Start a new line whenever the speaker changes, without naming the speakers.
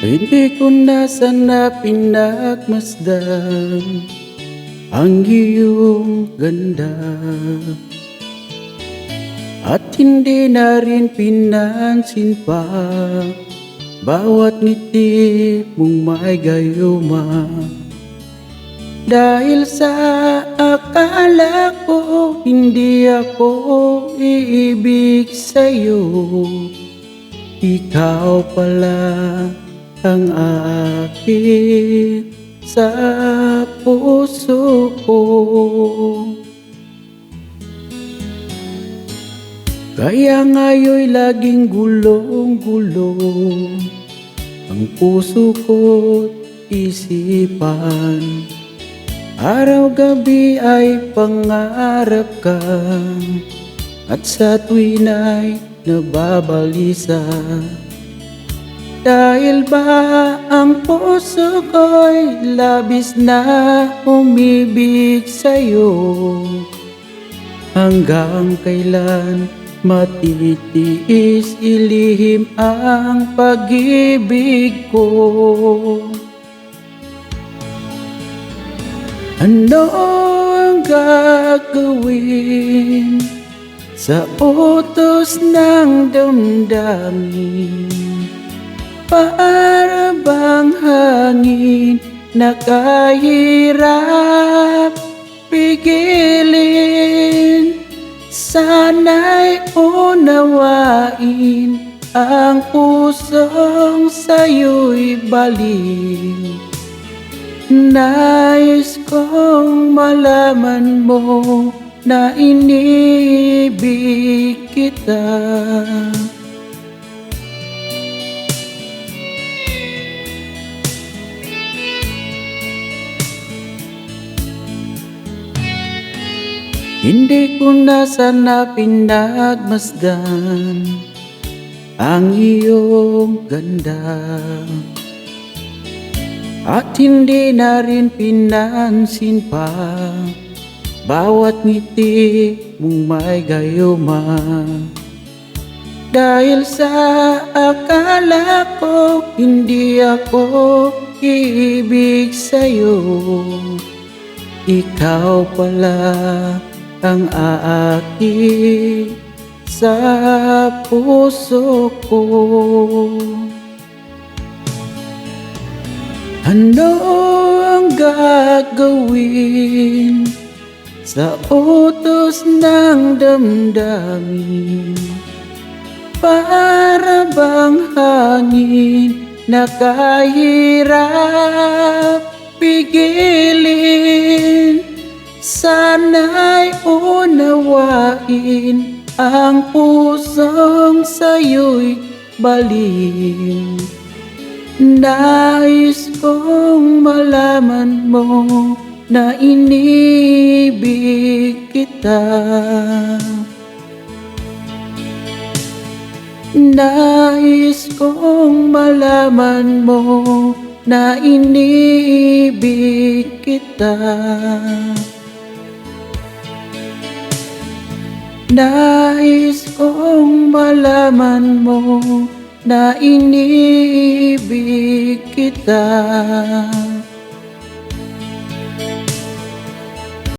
Hindi ko na sana pinagmasdan ang iyong ganda, at hindi na rin pinansin pa bawat ngiti mong may gayuma. Dahil sa akala ko hindi ako iibig sa'yo, ikaw pala ang akin sa puso ko. Kaya ngayon'y laging gulong-gulong ang puso ko't isipan. Araw-gabi ay pangarap ka, at sa tuwin ay nababalisa. Dahil ba ang puso ko'y labis na umibig sa'yo, hanggang kailan matitiis ilihim ang pag-ibig ko? Ano ang gagawin sa utos ng damdamin? Para bang hangin na kahirap pigilin? Sana'y unawain ang pusong sa'yo'y balik. Nais kong malaman mo na inibig kita. Hindi ko na sana pinagmasdan ang iyong ganda, at hindi na rin pinansin pa bawat ngiti mong may gayuma. Dahil sa akala ko hindi ako iibig sa'yo, ikaw pala ang aaki sa puso ko. Ano ang gagawin sa utos ng damdamin? Para bang hangin na kahirap pigilin? Sana'y unawain ang pusong sa'yo'y balik. Nais kong malaman mo na inibig kita. Nais kong malaman mo na inibig kita. Nais kong malaman mo na inibig kita.